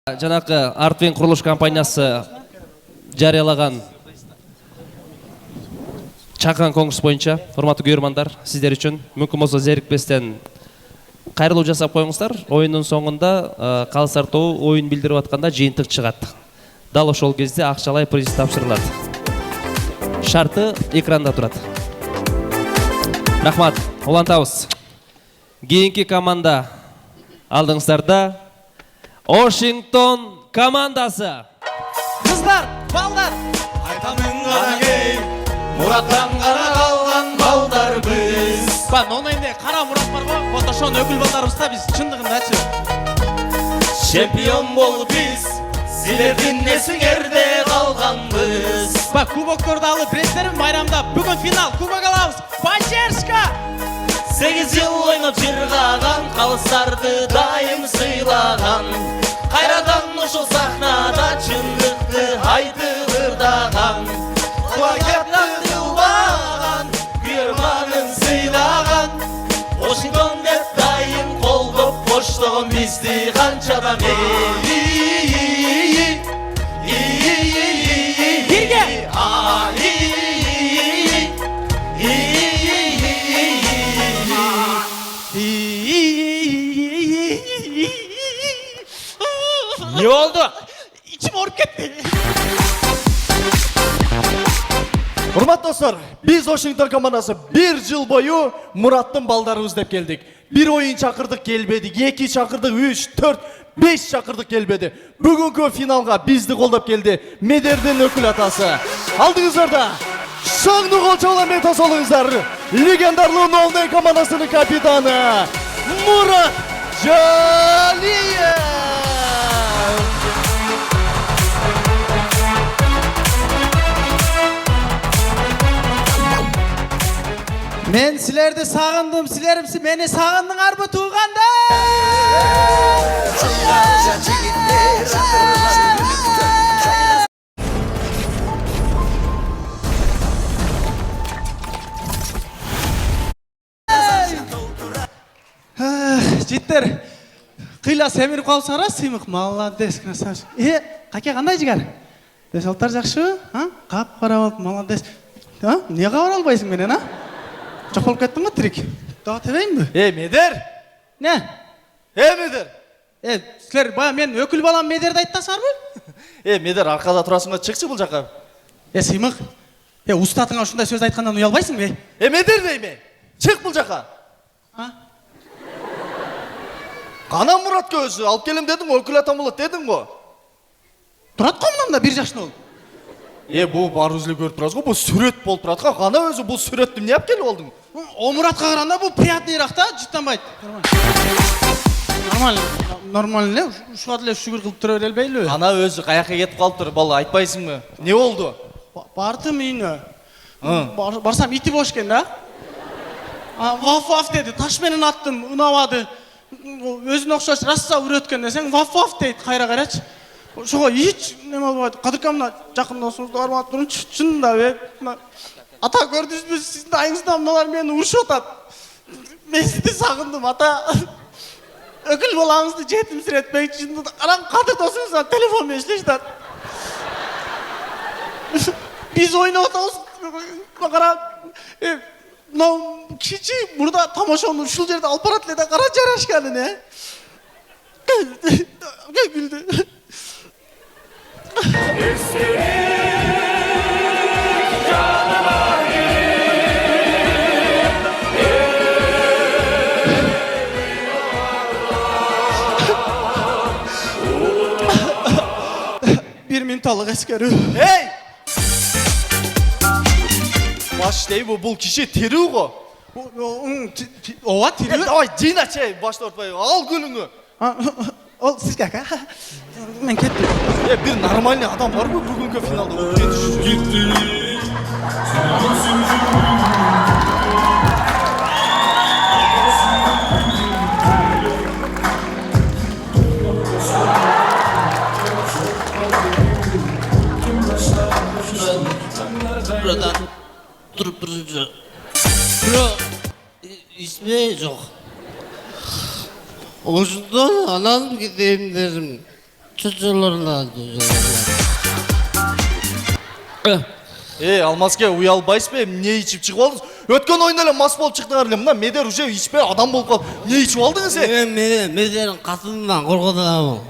Жанакы Артвин курулуш компаниясы жарыялаган чакан конкурс боюнча урматтуу көрөрмандар, сиздер үчүн мүмкүн болсо зерикпестен кайрылуу жасап коюңуздар. Оюндун соңунда калыстар тобу оюн билдирип атканда жыйынтык чыгат. Дал ошол кезде акчалай приз тапшырылат. Шарты экранда турат. Рахмат, улантабыз. Кийинки команда алдыңыздарда Washington командасы. Kızlar, ballar. Aytamın kara gey, Murat'tan kara kalgan balдар biz. Ba, nonayında kara Murat var go, Otoşon ökül ballarımız da biz, çındığındaçı. Şampiyon bol biz, Siler'din nesingerde kalgan biz. Ba, kuboktorda alıp reslerim bayramda, bugün final, kubok alabız, Başerşka. 8 yıl oynap çırgagan, kalısardı daim sıylagan. Kayradan uşul sahnada çınlıktı haydi hırdagan. Kulakattan yılbagan, kıyırmanın sıylagan. Washington dep daim koldup boşluğun bizdi kançadan. Birge! Ne oldu? İçim ork etti. Hurmat dostlar, biz Washington komandası bir yıl boyu Murat'tın baldarımız dep geldik. Bir oyun çakırdık gelbedi, 2 çakırdık, 3, 4, 5 çakırdık gelbedi. Bugünkü finalga bizdi koldap geldi Meder'den ökül atası. Aldığınızlar da şanlı kolça olan metas olunuzlar. Legendarlı Nolden komandasının kapitanı Murat Caliyev. Men silerdi sağındım, silerimsi meni sağındыңар mı tuğanda? Життер, қыйла семіріп қалсара сыймық, молодец, красавчик. Қаке қандай жігер? Десалттар жақшы, қап-қара болып, молодец. Не қабар албайсың менен, а? Çok olup kettin mi trik? Daha tebeyim mi? Meder! Ne? Meder! Sizler baya men ökül balam Meder'de ayttasar mı? Meder arkada turasыңа çıkçı бұл жаққа. Сыймық. Ұстатыңа ушундай сөз айтқандан уялбайсың бе? Мeder дейме? Çık бұл жаққа. Қана Мұрат көзі, алып келем дедің, өкіл атам болады дедің ғой. Тұрат қомнан да бір жашын ол. Бұл бар өзілі көріп тұрасыз ғой, бұл сүрет болып тұратқа, қана өзі бұл сүретті не ап келіп олдың? О Мұратқа қаранда бұл приятный рақта, жыттанбайды. Нормально, шуадылы шүгір қылып тұры өрелбейлі. Қана өзі қаяққа кетіп қалып тұр, бала айтпайсың мұ? Не олды? Бардым үйіне. Барсам иті бош кен, да? Ваф-ваф деді, ташменен аттым, ұнавады. Өзін оқшаш расса үреткен десең, ваф-ваф дейді, қайра қарач. Шоға еш неме болмайды. Қадыркамна жақын досыңызды бармап тұрын шынында бе. Ата көрдіңіз бе, сіздің айыңызда мыналар мені ұршып атады. Мен сізді сағындым, ата. Өкіл боламызды жетімсіретпейді. Шынында қараң Қадыр досыңызға телефонмен ішлештат. Біз ойнап атамыз. Қара, мынау кіші бұрда тамашаны шул жерде алып барады леді. Қара жарашқаны не? Күлді. Bir mintalık eskeri. Hey! Baş değil bu, бұл kişi teri ғой. Ова, тері? Давай, Дина чай, başta örtпай, al gülünü. Ол сізге ака? Мен кеттім. Bir нормальный адам var mı bugünkü finalda? Buradan durup durunca Bro, ismi yok. Hoşundan alalım gideyim derim. чочолорунан. Алмазке уялбайсыз бе? Не ичип чыгып алдыңыз? Өткөн ойында эле мас болуп чыктыңар эле. Мына Медер уже ичпей адам болуп калды. Не ичип алдыңыз Медердин катынынан коркотамын.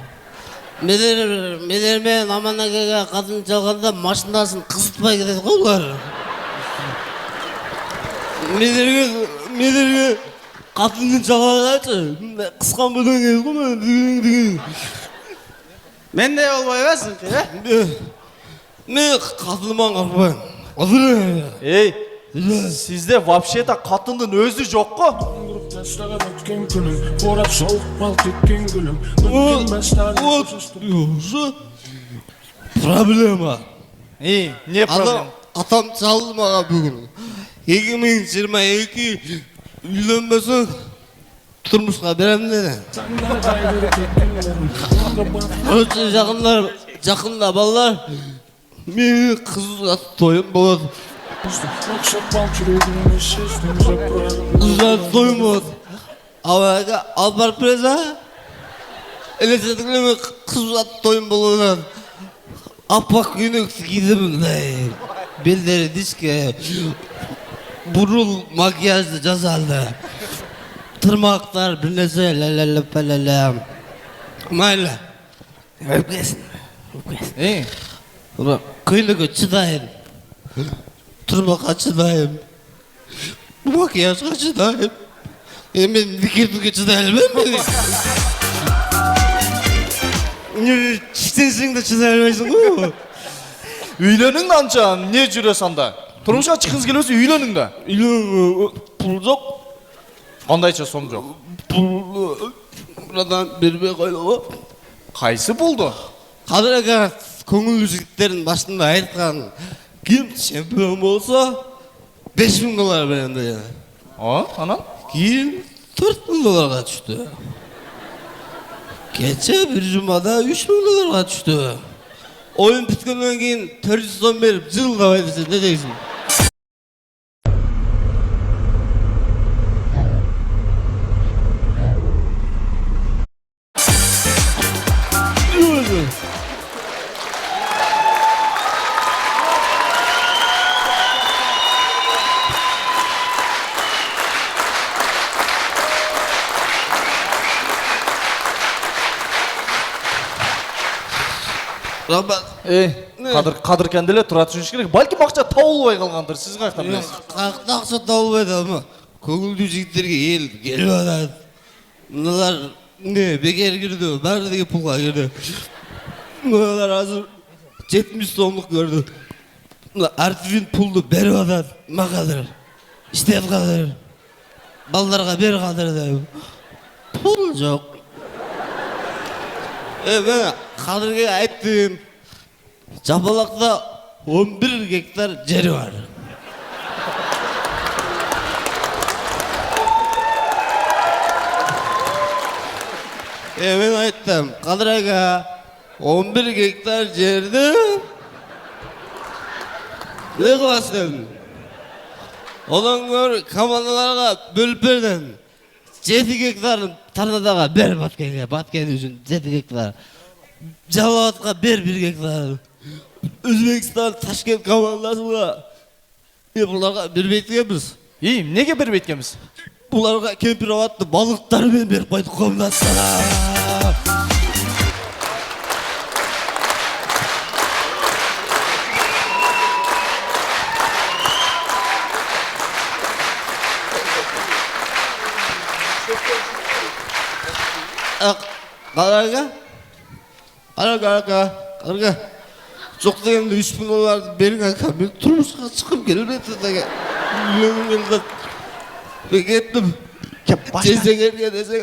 Медер менен Аманакеге катын чалганда машинасын кызытпай кетет го булар. Медерге катынын чалгандачы. Кыскан бөлөң го мен. Менде болбой эмесин, Мен катыныман калбайм. Азыр. Сизде вообще-то катындын өзү жок го. Проблема. Не проблема? Атам чалды мага бүгүн. 2022 үйлөнбөсөң турмушка берем деди. Жакында балдар менин кызга тоюм болот. Кызга тоюм болот. Абага алып барып бересиз, а? Элестетиңерби кызга тоюм болот. Аппак күнөксү кийдим мындай. Белдери дишке. Бурул макияжды жасалды. Тырмактар бир нерсе лалалапалалам. Майла. Өпкесин. Көйлөгө чыдайм. Тырмакка чыдайм. Макияжга чыдайм. Мен никерге чыдай албайм. Чичтенсең да чыдай албайсың го. Үйлөнүң да анча, не жүрөсүң анда? Турмушка чыккыңыз келбесе үйлөнүң да. Пул жок. Кандайча сом жок? Пул мурадан бербей койгонго. Кайсы пулду? Кадырга көңүлдүү жигиттердин башында айткан ким чемпион болсо $5000 берем деген. Анан? Кийин $4000 түштү. Кече бир жумада $3000 түштү. Oyun bitkenden keyin 400 сом берип жылгабай десе не дейсиң? Кадыр кенделе тура түшүш керек. Балким акча табылбай калгандыр. Сиз каяктан билесиз? Каяктан акча табылбайт ама. Көңүлдүү жигиттерге эл келип атат. Мыналар не бекер кирди, баардыгы пулга кирди. Мыналар азыр 70 сомдук көрдү. Артвин пулду берип атат. Макадыр. Иштеп кадыр. Балдарга бер кадыр деп. Пул жок. Мен Кадырга айттым. Жапалакта 11 гектар жери бар. Мен айттым, Кадырга 11 гектар жерди не кыласың? Одан көрү командаларга бөлүп бердим. 7 гектарын Тарнадага бер Баткен үчүн 7 гектар. Жалалатка бер 1 гектар. Өзбекстан Ташкент командасына буларга бербейт экенбиз. Неге бербейт экенбиз? Буларга кемпироватты балыктар менен берип койдук командасына. Кадырга жок дегенде $3000 берген ка мен турмушка чыгып келбейт деген. Үйлөнгүм келди. Мен кеттим. Жесеңерге десең.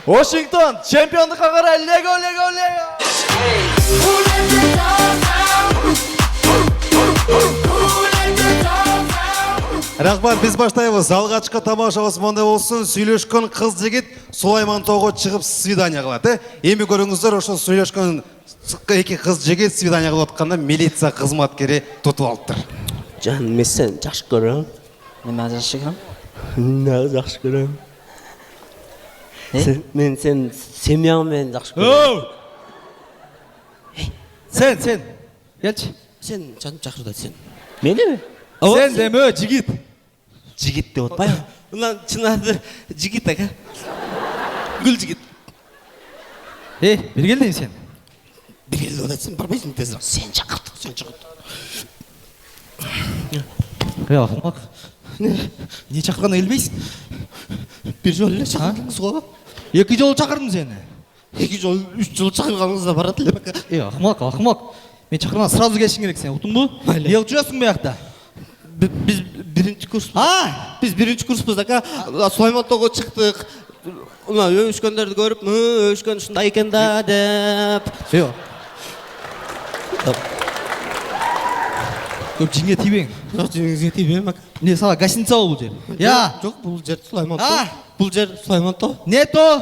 Вашингтон чемпиондукка карай лего. Рахмат, биз баштайбыз. Алгачкы тамашабыз мындай болсун. Сүйлөшкөн кыз жигит Сулайман тоого чыгып свидание кылат, Эми көрүңүздөр, ошол сүйлөшкөн эки кыз жигит свидание кылып атканда милиция кызматкери тутуп алыптыр. Жан, мен сени жакшы көрөм. Неме жакшы көрөм? Эмне жакшы көрөм? Мен сен семьяңмен жакшы көрөм. Сен. Келчи. Сен жаным чакырды сен. Меніме? Сен деме, жигит. Жигит деп отпайбы? Мына чынарды жигит ака. Гүл жигит. Бир келдиң сен. Бир келди да сен барбайсың тезирээк. Сен чакырды. Акмак. Не чакырганды келбейсиң? Бир жолу эле чакырдыңыз го. 2 жолу чакырдым сени. 2 жол, 3 жол чакырганыңызда барат элем ака. Акмак. Мен чакырган сразу келишиң керек сен, уктуңбу? Ел жүрөсүң буякта. Биз биринчи курс. Биз биринчи курспуз ака. Сулайман тоого чыктык. Мына өбүшкөндөрдү көрүп, өбүшкөн ушундай экен да деп. Жок. Көп жинге тийбең. Жиңизге тийбейм ака. Не сага гостиница бул жер? Жок, бул жер Сулайман тоо. Бул жер Сулайман тоо. Не то?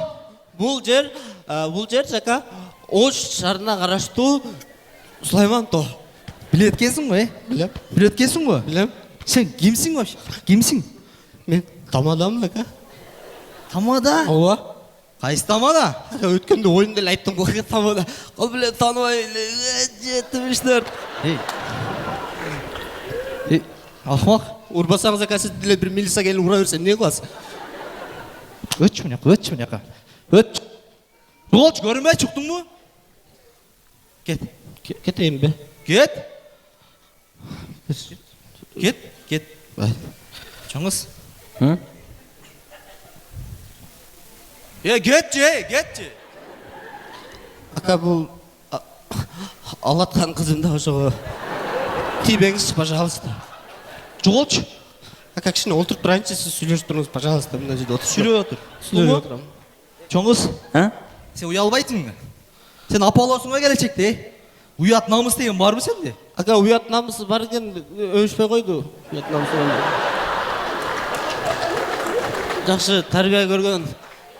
Бул жер ака Ош шаарына караштуу Сулайман тоо. Билет келсиң го, Билем. Билет келсиң го? Билем. Сен кимсиң вообще? Кимсиң? Мен тамадамын ака. Тамада? Ооба. Кайсы тамада? Өткөндө оюнда эле айттым го тамада. Кол биле тааныбай эле жетимиштер. Акмак. Урбасаңыз ака сиз деле бир милиция келип ура берсе эмне кыласыз? Өтчү мынаяка. Өт. Болчу көрүнбөй чуктуңбу? Кетейин бе? Кет. Чоңуз. Кетчи. Ака бул Алаткан кызым да ошого. Тийбеңизчи, пожалуйста. Жоголчу. Ака кичине олтуруп турайынчы, сиз сүйлөшүп туруңуз, пожалуйста, мына жерде отуруп. Сүйлөп отур. Сүйлөп отурам. Чоңуз. Сен уялбайтыңбы? Сен апаласыңга келечекте, уят намыс деген барбы сенде? Ака уят намысы бар экен, өбүшпөй койду. Уят намысы бар. Жакшы тарбия көргөн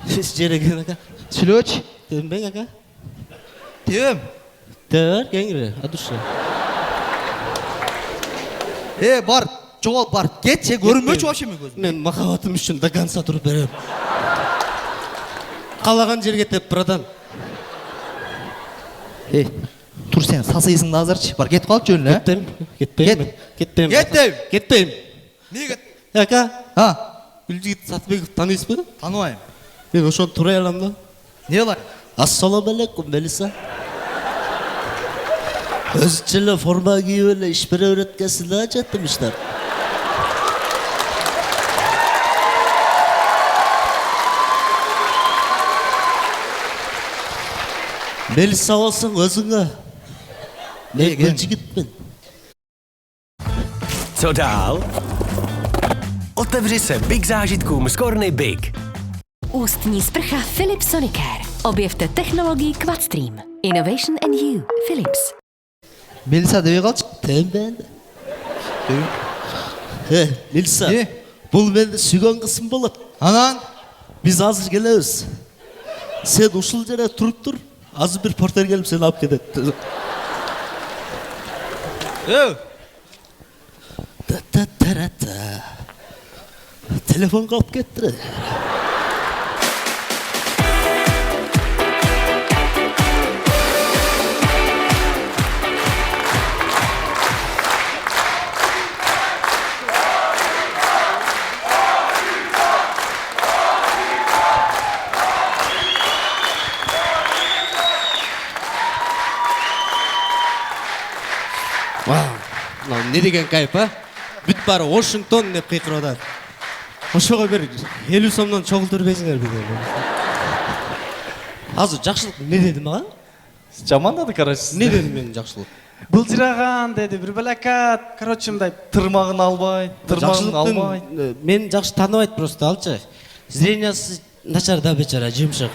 жер экен ака. Сүйлөчү. Тебенбең ака. Тебем. Тебер кеңири, адуша. Бар, жогол бар. Кетчи, көрүнбөчү вообще мен көзүм. Мен махаббатым үчүн до конца туруп берем. Каалаган жерге теп, братан. Тур сен, сасыйсың да азырчы. Бар, кетип калчы жөнүнө, Кетпейм. Кетпейм. Эмнеге? Ака. Гүлжигит Сатбеков тааныйсызбы? Тааныбайм. Мен ошону турай алам да. Не кылайын? Ассаламу алейкум, Мелиса. Өзүчө эле форма кийип эле иш бере берет экенсиң да, жетимиштер. Мелиса болсоң өзүңө. Мен Гүлжигитмин. Co dál? Otevři se Big zážitkům z Corny Big. Ústní sprcha Philips Sonicare. Objevte technologii QuadStream. Innovation and you. Philips. Мелиса дебей калчы. Тембен. Мелиса. Бул менин сүйгөн кызым болот. Анан? Биз азыр келебиз. Сен ушул жерде туруп тур. Азыр бир портер келип сени алып кетет. Телефон калып кетти. Не деген кайф, а? Бүт бары Вашингтон деп кыйкырып атат. Ошого бир 50 сомдон чогултур берсиңер бизе. Азыр жакшылык не деди мага? Жамандады, короче. Не деди мен жакшылык? Былжыраган деди, бир балакат. Короче, мындай Тырмагын албай. Мен жакшы тааныбайт просто алчы. Зрениясы начар да бечара, жымшык.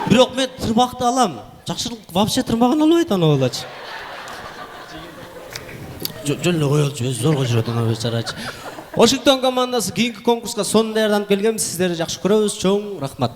Бирок мен тырмакты алам. Жакшылык вообще тырмагын албай тааныбайлачы. Жолно коелчу, өзү зорго жүрөт ана бечарачы. Вашингтон командасы кийинки конкурска сонун даярданып келген, сиздерди жакшы көрөбүз, чоң рахмат.